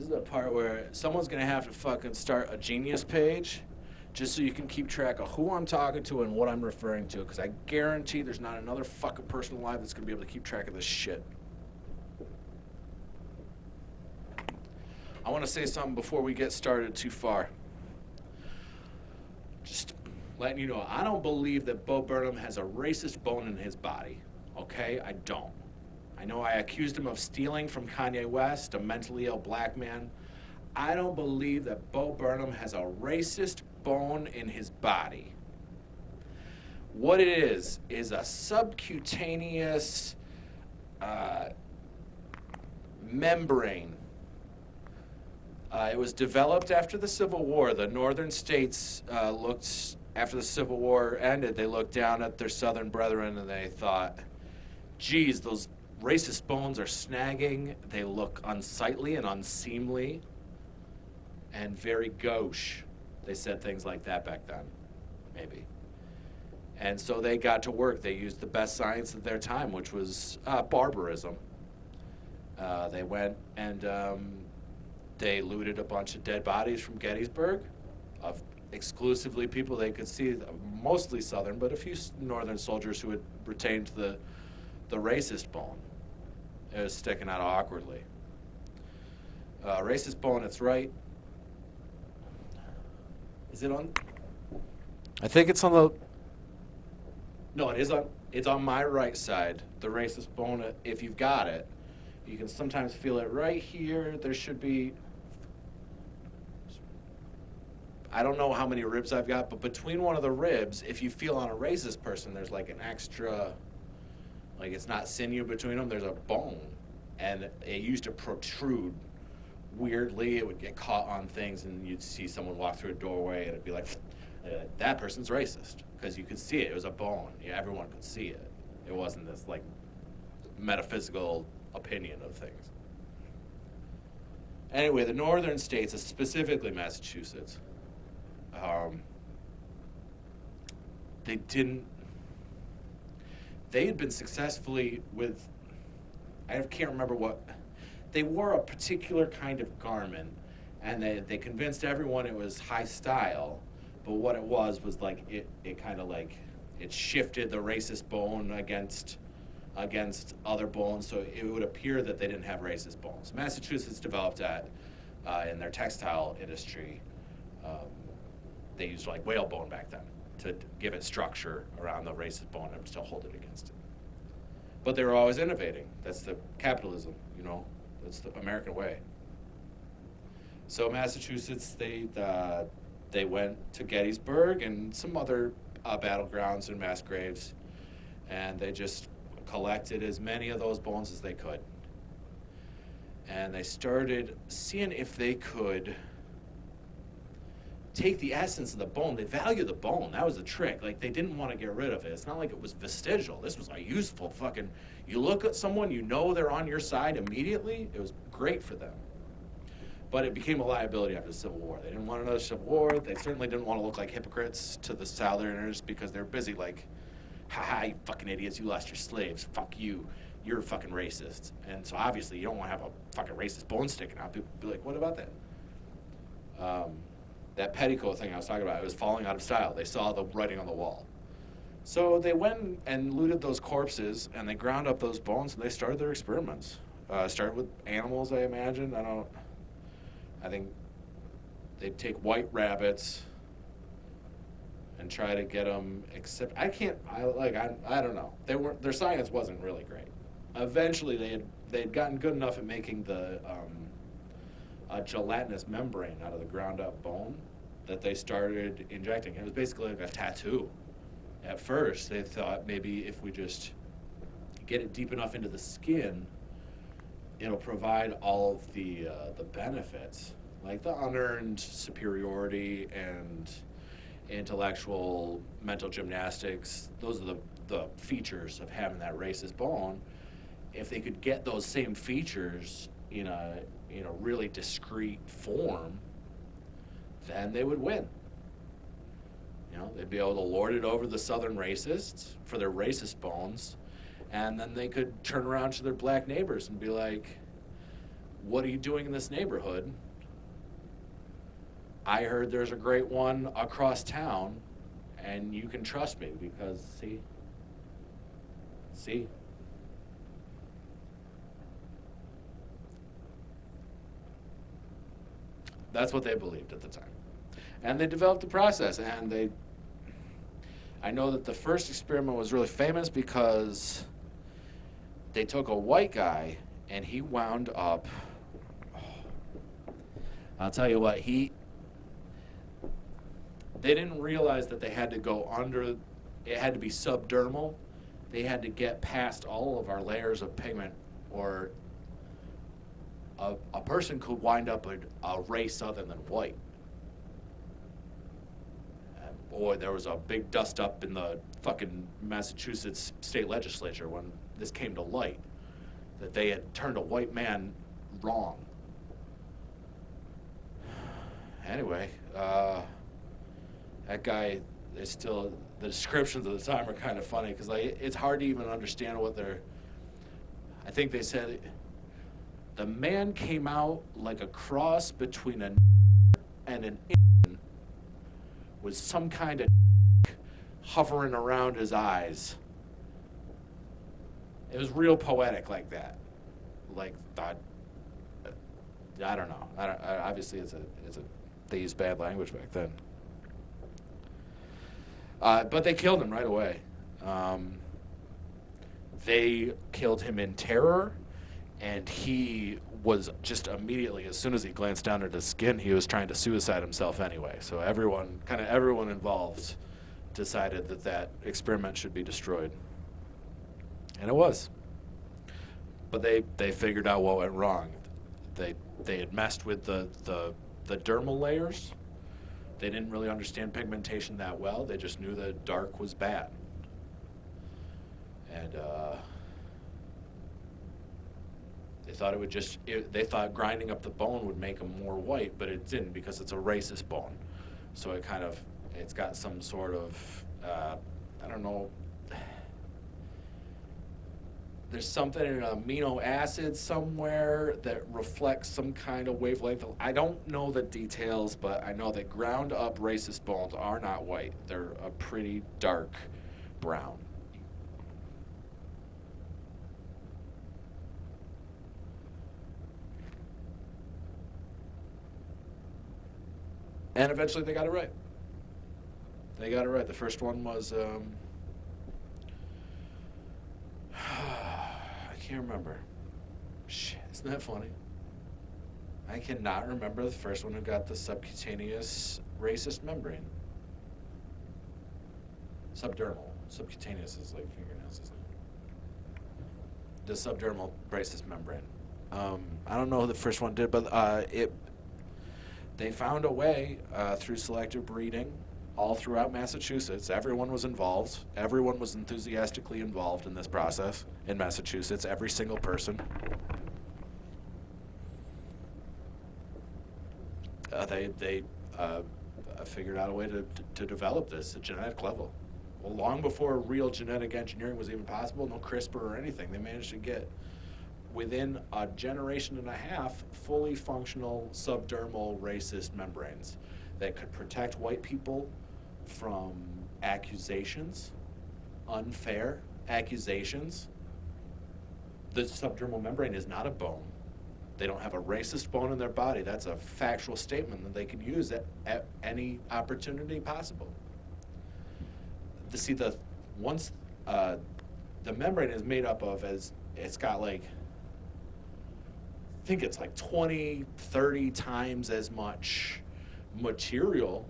This is the part where someone's gonna have to fucking start a Genius page just so you can keep track of who I'm talking to and what I'm referring to, because I guarantee there's not another fucking person alive that's gonna be able to keep track of this shit. I want to say something before we get started too far. Just letting you know, I don't believe that Bo Burnham has a racist bone in his body. Okay? I don't. I know I accused him of stealing from Kanye West, a mentally ill black man. I don't believe that Bo Burnham has a racist bone in his body. What it is a subcutaneous membrane. It was developed after the Civil War. The northern states looked, after the Civil War ended, they looked down at their southern brethren and they thought, geez, those racist bones are snagging. They look unsightly and unseemly and very gauche. They said things like that back then, maybe. And so they got to work. They used the best science of their time, which was barbarism. They went and they looted a bunch of dead bodies from Gettysburg of exclusively people they could see, mostly Southern, but a few Northern soldiers who had retained the racist bone. It was sticking out awkwardly. Racist bone, it's right. Is it on? I think it's on the... No, it is on. It's on my right side, the racist bone. If you've got it, you can sometimes feel it right here. There should be... I don't know how many ribs I've got, but between one of the ribs, if you feel on a racist person, there's like an extra, like it's not sinew between them, there's a bone. And it used to protrude weirdly. It would get caught on things and you'd see someone walk through a doorway and it'd be like, that person's racist. Because you could see it, it was a bone. Yeah, everyone could see it. It wasn't this like metaphysical opinion of things. Anyway, the northern states, specifically Massachusetts, they had been successfully with, I can't remember what, they wore a particular kind of garment, and they convinced everyone it was high style, but what it was like, it kind of like, it shifted the racist bone against other bones, so it would appear that they didn't have racist bones. Massachusetts developed that in their textile industry. They used like whalebone back then to give it structure around the racist bone and still hold it against it. But they were always innovating. That's the capitalism, you know. That's the American way. So Massachusetts, they went to Gettysburg and some other battlegrounds and mass graves, and they just collected as many of those bones as they could. And they started seeing if they could take the essence of the bone. They value the bone. That was the trick. Like, they didn't want to get rid of it. It's not like it was vestigial. This was a useful fucking... You look at someone, you know they're on your side immediately. It was great for them. But it became a liability after the Civil War. They didn't want another Civil War. They certainly didn't want to look like hypocrites to the Southerners because they're busy like, haha, you fucking idiots, you lost your slaves. Fuck you. You're fucking racist. And so obviously you don't want to have a fucking racist bone sticking out. People be like, what about that? That petticoat thing I was talking about, it was falling out of style. They saw the writing on the wall. So they went and looted those corpses, and they ground up those bones, and they started their experiments. Started with animals, I imagine. I think they'd take white rabbits and try to get them, except, I don't know. Their science wasn't really great. Eventually, they had gotten good enough at making a gelatinous membrane out of the ground up bone that they started injecting. It was basically like a tattoo. At first, they thought maybe if we just get it deep enough into the skin, it'll provide all of the benefits, like the unearned superiority and intellectual mental gymnastics. Those are the features of having that racist bone. If they could get those same features in a really discrete form, then they would win. You know, they'd be able to lord it over the Southern racists for their racist bones, and then they could turn around to their black neighbors and be like, what are you doing in this neighborhood? I heard there's a great one across town, and you can trust me because, see. That's what they believed at the time. And they developed the process, and I know that the first experiment was really famous because they took a white guy and he wound up, I'll tell you what, they didn't realize that they had to go under, it had to be subdermal. They had to get past all of our layers of pigment, or a person could wind up a race other than white. Boy, there was a big dust up in the fucking Massachusetts state legislature when this came to light, that they had turned a white man wrong. Anyway, that guy is still, the descriptions of the time are kind of funny because it's hard to even understand what I think they said the man came out like a cross between a and an with some kind of hovering around his eyes. It was real poetic like that. Like, I don't know. Obviously, they used bad language back then. But they killed him right away. They killed him in terror, and he was just immediately, as soon as he glanced down at his skin, he was trying to suicide himself anyway. So everyone involved decided that experiment should be destroyed. And it was. But they figured out what went wrong. They had messed with the dermal layers. They didn't really understand pigmentation that well. They just knew that dark was bad. And they thought grinding up the bone would make them more white, but it didn't because it's a racist bone. So it's got some sort of, I don't know, there's something in an amino acid somewhere that reflects some kind of wavelength. I don't know the details, but I know that ground up racist bones are not white. They're a pretty dark brown. And eventually they got it right. The first one was, I can't remember. Shit, isn't that funny? I cannot remember the first one who got the subcutaneous racist membrane. Subdermal. Subcutaneous is like fingernails, isn't it? The subdermal racist membrane. I don't know who the first one did, but they found a way through selective breeding all throughout Massachusetts. Everyone was involved. Everyone was enthusiastically involved in this process in Massachusetts, every single person. They figured out a way to develop this at genetic level. Well, long before real genetic engineering was even possible, no CRISPR or anything, they managed to get, within a generation and a half, fully functional subdermal racist membranes that could protect white people from accusations, unfair accusations. The subdermal membrane is not a bone. They don't have a racist bone in their body. That's a factual statement that they can use at any opportunity possible. Once the membrane is made up of, it's got like, I think it's like 20, 30 times as much material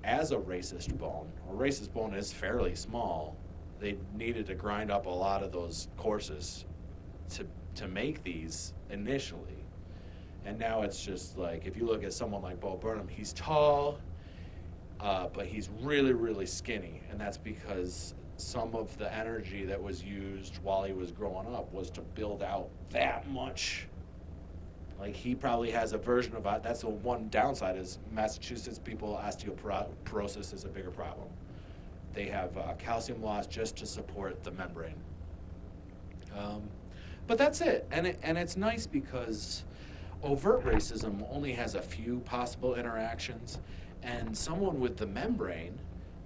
as a racist bone. A racist bone is fairly small. They needed to grind up a lot of those courses to make these initially. And now it's just like, if you look at someone like Bo Burnham, he's tall, but he's really, really skinny. And that's because some of the energy that was used while he was growing up was to build out that much. Like, he probably has a version of it. That's the one downside, is Massachusetts people, osteoporosis is a bigger problem. They have calcium loss just to support the membrane. But that's it. And it's nice because Overt racism only has a few possible interactions, and someone with the membrane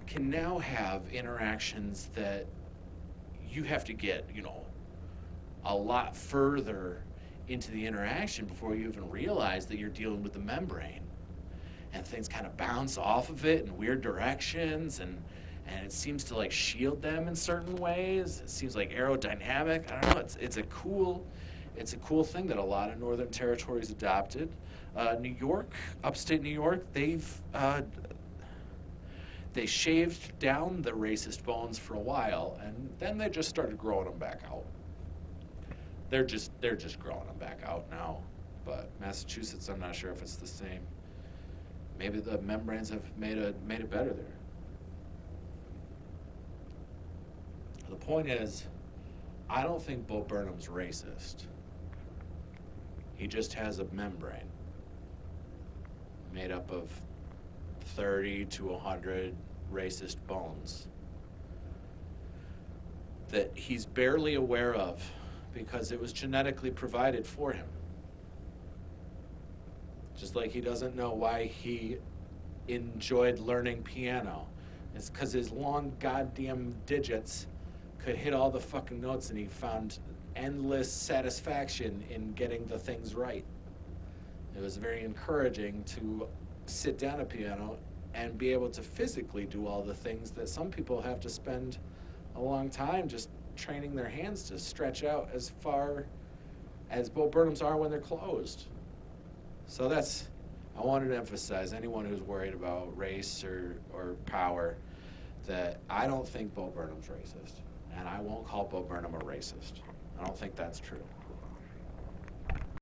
can now have interactions that you have to get, a lot further into the interaction before you even realize that you're dealing with the membrane. And things kind of bounce off of it in weird directions, and it seems to like shield them in certain ways. It seems like aerodynamic. I don't know. It's a cool thing that a lot of Northern Territories adopted. New York, upstate New York, they shaved down the racist bones for a while, and then they just started growing them back out. They're just growing them back out now. But Massachusetts, I'm not sure if it's the same. Maybe the membranes have made it better there. The point is, I don't think Bo Burnham's racist. He just has a membrane made up of 30 to 100 racist bones that he's barely aware of because it was genetically provided for him. Just like he doesn't know why he enjoyed learning piano. It's because his long goddamn digits could hit all the fucking notes, and he found endless satisfaction in getting the things right. It was very encouraging to sit down at piano and be able to physically do all the things that some people have to spend a long time just training their hands to stretch out as far as Bo Burnham's are when they're closed. So I wanted to emphasize anyone who's worried about race or power that I don't think Bo Burnham's racist. And I won't call Bo Burnham a racist. I don't think that's true.